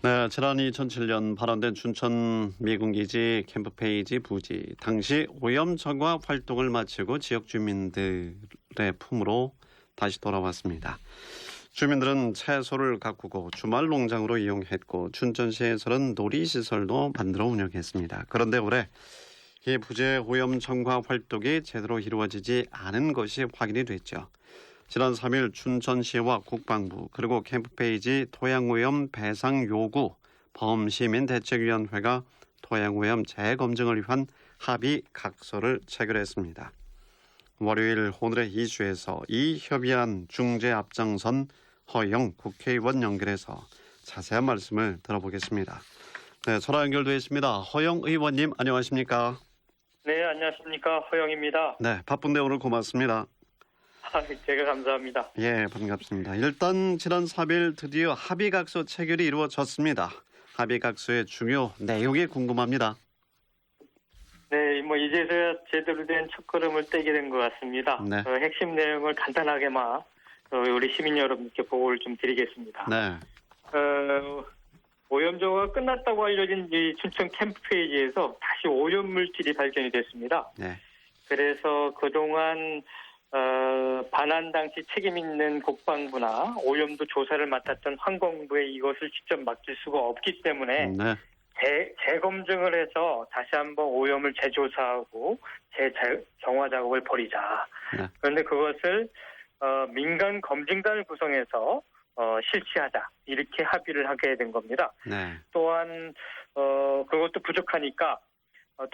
네, 지난 2007년 발원된 춘천 미군기지 캠프페이지 부지 당시 오염 정화 활동을 마치고 지역 주민들의 품으로 다시 돌아왔습니다. 주민들은 채소를 가꾸고 주말 농장으로 이용했고 춘천시에서는 놀이시설도 만들어 운영했습니다. 그런데 올해 이 부지의 오염 정화 활동이 제대로 이루어지지 않은 것이 확인이 됐죠. 지난 3일 춘천시와 국방부 그리고 캠프페이지 토양오염 배상 요구 범시민대책위원회가 토양오염 재검증을 위한 합의 각서를 체결했습니다. 월요일 오늘의 이슈에서 이 협의안 중재 앞장선 허영 국회의원 연결해서 자세한 말씀을 들어보겠습니다. 네, 전화 연결되어 있습니다. 허영 의원님 안녕하십니까? 네, 안녕하십니까. 허영입니다. 네, 바쁜데 오늘 고맙습니다. 제가 감사합니다. 예, 반갑습니다. 일단 지난 3일 드디어 합의각서 체결이 이루어졌습니다. 합의각서의 중요 내용이 궁금합니다. 네, 이제서야 제대로 된 첫걸음을 떼게 된 것 같습니다. 네. 핵심 내용을 간단하게만 우리 시민 여러분께 보고를 좀 드리겠습니다. 네, 오염 정화가 끝났다고 알려진 이 춘천 캠프페이지에서 다시 오염 물질이 발견이 됐습니다. 네, 그래서 그동안 반환 당시 책임 있는 국방부나 오염도 조사를 맡았던 환경부에 이것을 직접 맡길 수가 없기 때문에 네, 재검증을 해서 다시 한번 오염을 재조사하고 재정화 작업을 벌이자. 네. 그런데 그것을 민간 검증단을 구성해서 실시하자 이렇게 합의를 하게 된 겁니다. 네, 또한 그것도 부족하니까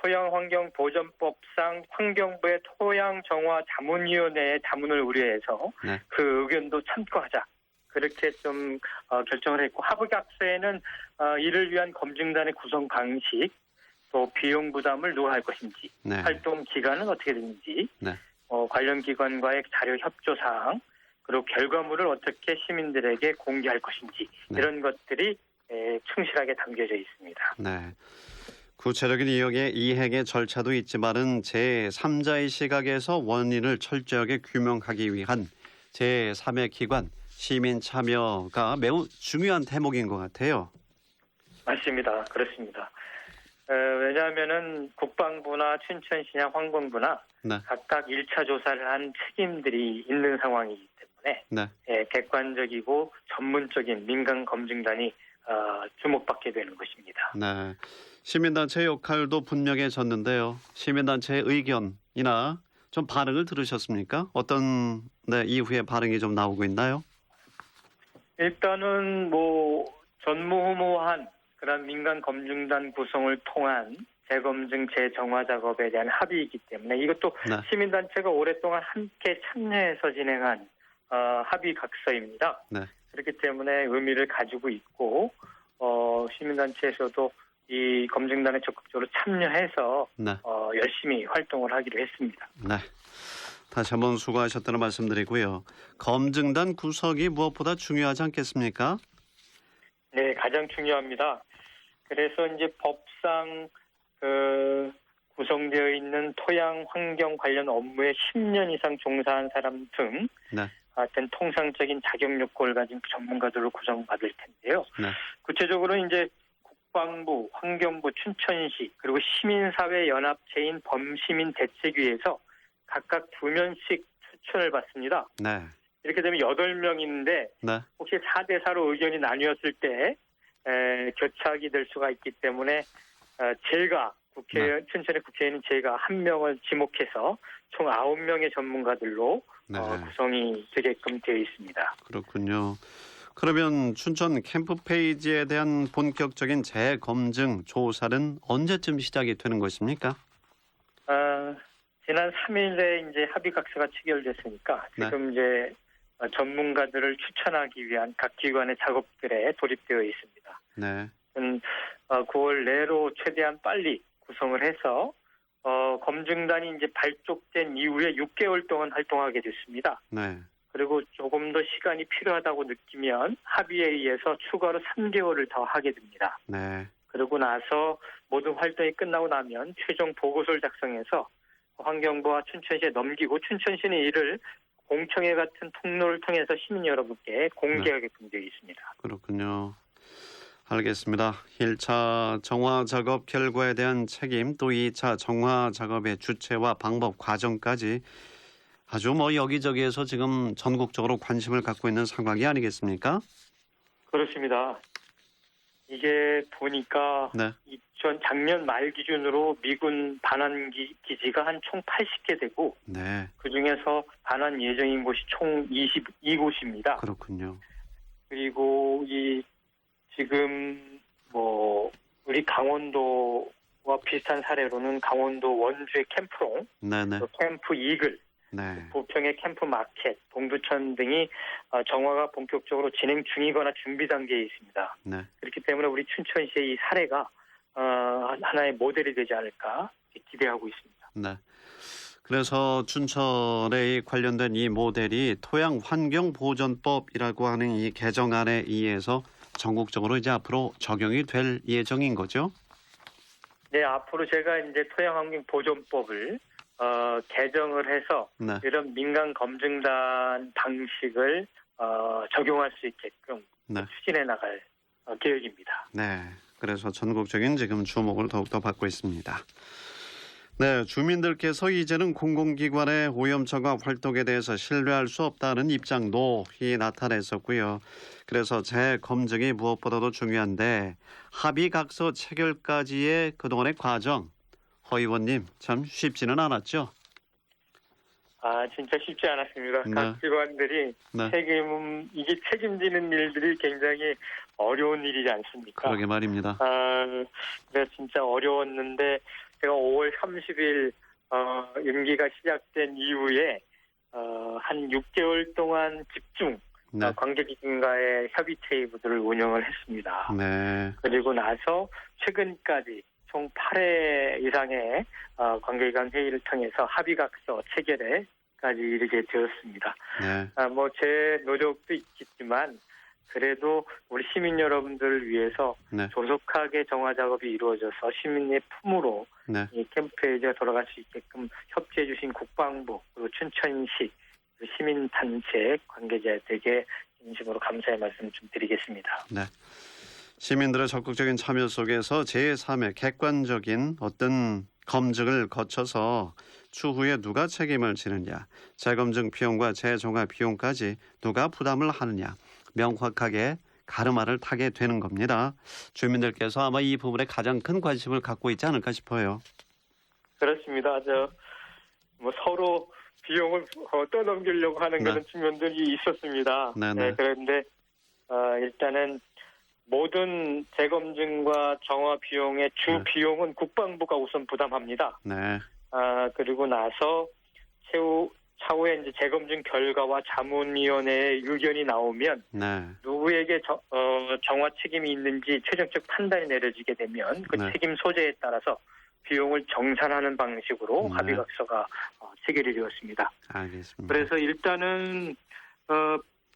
토양환경보전법상 환경부의 토양정화자문위원회의 자문을 의뢰해서 네. 그 의견도 참고하자. 그렇게 좀 결정을 했고 합의각서에는 이를 위한 검증단의 구성 방식, 또 비용 부담을 누가 할 것인지, 네. 활동 기간은 어떻게 되는지, 네. 관련 기관과의 자료 협조 사항, 그리고 결과물을 어떻게 시민들에게 공개할 것인지 네. 이런 것들이 충실하게 담겨져 있습니다. 네. 구체적인 이행의 절차도 있지만은 제3자의 시각에서 원인을 철저하게 규명하기 위한 제3의 기관 시민 참여가 매우 중요한 대목인 것 같아요. 맞습니다. 그렇습니다. 왜냐하면은 국방부나 춘천시나 환경부나 네. 각각 1차 조사를 한 책임들이 있는 상황이기 때문에 네. 객관적이고 전문적인 민간 검증단이 주목받게 되는 것입니다. 네. 시민단체 역할도 분명해졌는데요. 시민단체의 의견이나 좀 반응을 들으셨습니까? 어떤 이후에 반응이 좀 나오고 있나요? 일단은 전무후무한 그런 민간 검증단 구성을 통한 재검증, 재정화 작업에 대한 합의이기 때문에 이것도 네. 시민단체가 오랫동안 함께 참여해서 진행한 합의 각서입니다. 네. 그렇기 때문에 의미를 가지고 있고 시민단체에서도 이 검증단에 적극적으로 참여해서 네. 열심히 활동을 하기로 했습니다. 네. 다시 한번 수고하셨다는 말씀드리고요. 검증단 구성이 무엇보다 중요하지 않겠습니까? 네, 가장 중요합니다. 그래서 이제 법상 구성되어 있는 토양 환경 관련 업무에 10년 이상 종사한 사람 등 네. 하여튼 통상적인 자격 요건을 가진 전문가들로 구성받을 텐데요. 네. 구체적으로 이제 국방부, 환경부, 춘천시 그리고 시민사회 연합체인 범시민대책위에서 각각 2명씩 추천을 받습니다. 네. 이렇게 되면 8명인데 네. 혹시 4대4로 의견이 나뉘었을 때 교착이 될 수가 있기 때문에 제가 국회의원, 춘천의 국회의원인 제가 1명을 지목해서 총 9명의 전문가들로 네. 구성이 되게끔 되어 있습니다. 그렇군요. 그러면 춘천 캠프페이지에 대한 본격적인 재검증 조사는 언제쯤 시작이 되는 것입니까? 지난 3일에 이제 합의각서가 체결됐으니까 지금 이제 전문가들을 추천하기 위한 각 기관의 작업들에 돌입되어 있습니다. 네. 9월 내로 최대한 빨리 구성을 해서 검증단이 이제 발족된 이후에 6개월 동안 활동하게 됐습니다. 네. 그리고 조금 더 시간이 필요하다고 느끼면 합의에 의해서 추가로 3개월을 더 하게 됩니다. 네. 그러고 나서 모든 활동이 끝나고 나면 최종 보고서를 작성해서 환경부와 춘천시에 넘기고 춘천시는 이를 공청회 같은 통로를 통해서 시민 여러분께 공개하게끔 되어 있습니다. 그렇군요. 알겠습니다. 1차 정화 작업 결과에 대한 책임, 또 2차 정화 작업의 주체와 방법, 과정까지 아주 여기저기에서 지금 전국적으로 관심을 갖고 있는 상황이 아니겠습니까? 그렇습니다. 이게 보니까 네. 작년 말 기준으로 미군 반환 기지가 한 총 80개 되고 네. 그중에서 반환 예정인 곳이 총 22곳입니다. 그렇군요. 그리고 지금 우리 강원도와 비슷한 사례로는 강원도 원주의 캠프롱, 네네. 또 캠프 이글, 네. 부평의 캠프 마켓, 동두천 등이 정화가 본격적으로 진행 중이거나 준비 단계에 있습니다. 네. 그렇기 때문에 우리 춘천시의 이 사례가 하나의 모델이 되지 않을까 기대하고 있습니다. 네. 그래서 춘천에 관련된 이 모델이 토양환경보전법이라고 하는 이 개정안에 의해서 전국적으로 이제 앞으로 적용이 될 예정인 거죠? 네, 앞으로 제가 이제 토양환경보전법을 개정을 해서 네. 이런 민간 검증단 방식을 적용할 수 있게끔 네. 추진해 나갈 계획입니다. 네. 그래서 전국적인 지금 주목을 더욱더 받고 있습니다. 네, 주민들께서 이제는 공공기관의 오염처가 활동에 대해서 신뢰할 수 없다는 입장도 나타냈었고요. 그래서 재검증이 무엇보다도 중요한데 합의각서 체결까지의 그동안의 과정, 허 의원님 참 쉽지는 않았죠? 진짜 쉽지 않았습니다. 네. 각 기관들이 네. 이게 책임지는 일들이 굉장히 어려운 일이지 않습니까? 그러게 말입니다. 그래서 진짜 어려웠는데 제가 5월 30일 임기가 시작된 이후에 한 6개월 동안 집중 네. 관계기관과의 협의 테이블을 운영을 했습니다. 네. 그리고 나서 최근까지 총 8회 이상의 관계기관 회의를 통해서 합의각서 체결에까지 이르게 되었습니다. 네. 제 노력도 있겠지만 그래도 우리 시민 여러분들을 위해서 네. 조속하게 정화 작업이 이루어져서 시민의 품으로 네. 이 캠페이지가 돌아갈 수 있게끔 협조해 주신 국방부 그리고 춘천시 시민단체 관계자들에게 진심으로 감사의 말씀 좀 드리겠습니다. 네. 시민들의 적극적인 참여 속에서 제3의 객관적인 어떤 검증을 거쳐서 추후에 누가 책임을 지느냐, 재검증 비용과 재정화 비용까지 누가 부담을 하느냐 명확하게 가르마를 타게 되는 겁니다. 주민들께서 아마 이 부분에 가장 큰 관심을 갖고 있지 않을까 싶어요. 그렇습니다. 서로 비용을 떠넘기려고 하는 네. 그런 측면들이 있었습니다. 네네. 네, 그런데 일단은 모든 재검증과 정화 비용의 주 네. 비용은 국방부가 우선 부담합니다. 네. 그리고 나서 차후에 이제 재검증 결과와 자문위원회의 의견이 나오면 네. 누구에게 정화 책임이 있는지 최종적 판단이 내려지게 되면 그 네. 책임 소재에 따라서 비용을 정산하는 방식으로 네. 합의각서가 체결이 되었습니다. 알겠습니다. 그래서 일단은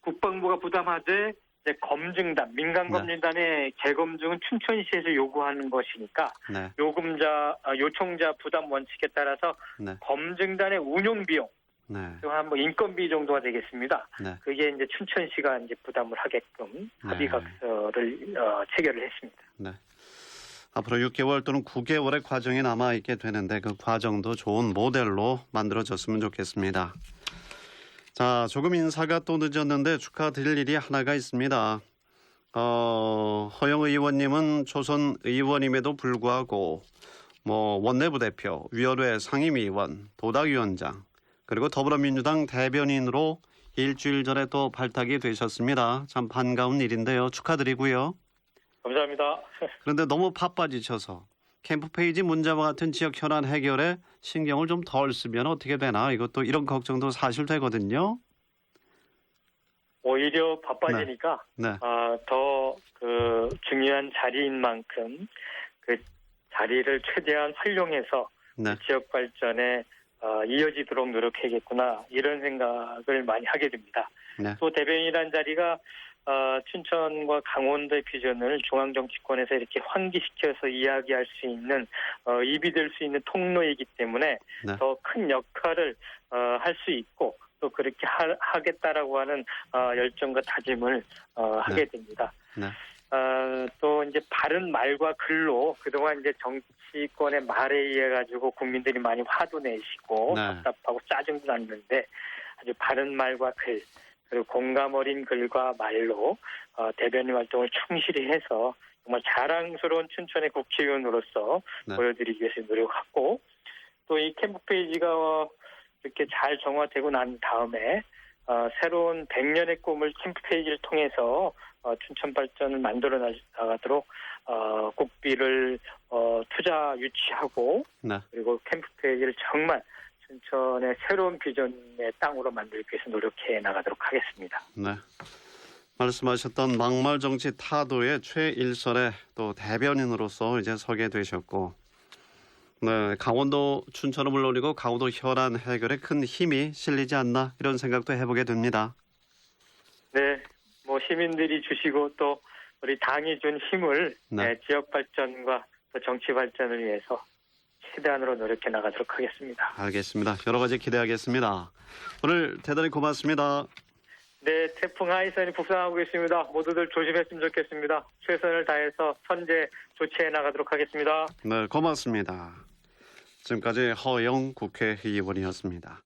국방부가 부담하되 이제 검증단, 민간 검증단의 재검증은 춘천시에서 요구하는 것이니까 네. 요청자 부담 원칙에 따라서 네. 검증단의 운용 비용, 네. 한 인건비 정도가 되겠습니다. 네. 그게 이제 춘천시가 이제 부담을 하게끔 합의각서를 체결을 했습니다. 네. 앞으로 6개월 또는 9개월의 과정이 남아 있게 되는데 그 과정도 좋은 모델로 만들어졌으면 좋겠습니다. 자, 조금 인사가 또 늦었는데 축하드릴 일이 하나가 있습니다. 허영 의원님은 초선 의원임에도 불구하고 원내부 대표, 위원회 상임위원, 도당위원장, 그리고 더불어민주당 대변인으로 일주일 전에 또 발탁이 되셨습니다. 참 반가운 일인데요. 축하드리고요. 감사합니다. 그런데 너무 바빠지셔서 캠프페이지 문제와 같은 지역 현안 해결에 신경을 좀 덜 쓰면 어떻게 되나 이것도 이런 걱정도 사실 되거든요. 오히려 바빠지니까 네. 더 중요한 자리인 만큼 그 자리를 최대한 활용해서 네. 지역 발전에 이어지도록 노력해야겠구나 이런 생각을 많이 하게 됩니다. 네. 또 대변인이라는 자리가 춘천과 강원도의 비전을 중앙정치권에서 이렇게 환기시켜서 이야기할 수 있는 입이 될 수 있는 통로이기 때문에 네. 더 큰 역할을 할 수 있고 또 그렇게 하겠다라고 하는 열정과 다짐을 하게 됩니다. 네. 또 이제 바른 말과 글로 그동안 이제 정치권의 말에 의해 가지고 국민들이 많이 화도 내시고 네. 답답하고 짜증도 났는데 아주 바른 말과 글 그리고 공감 어린 글과 말로 대변인 활동을 충실히 해서 정말 자랑스러운 춘천의 국회의원으로서 네. 보여드리기 위해서 노력하고 또 이 캠프 페이지가 이렇게 잘 정화되고 난 다음에 새로운 100년의 꿈을 캠프 페이지를 통해서 춘천 발전을 만들어 나가도록 국비를 투자 유치하고 네. 그리고 캠프 페이지를 정말 춘천의 새로운 비전의 땅으로 만들기 위해서 노력해 나가도록 하겠습니다. 네. 말씀하셨던 막말 정치 타도의 최일선의 또 대변인으로서 이제 서게 되셨고, 네, 강원도 춘천을 물론이고 강원도 현안 해결에 큰 힘이 실리지 않나 이런 생각도 해보게 됩니다. 네, 뭐 시민들이 주시고 또 우리 당이 준 힘을 네. 지역 발전과 또 정치 발전을 위해서 최대한으로 노력해 나가도록 하겠습니다. 알겠습니다. 여러 가지 기대하겠습니다. 오늘 대단히 고맙습니다. 네, 태풍 하이선이 북상하고 있습니다. 모두들 조심했으면 좋겠습니다. 최선을 다해서 선제 조치해 나가도록 하겠습니다. 네, 고맙습니다. 지금까지 허영 국회의원이었습니다.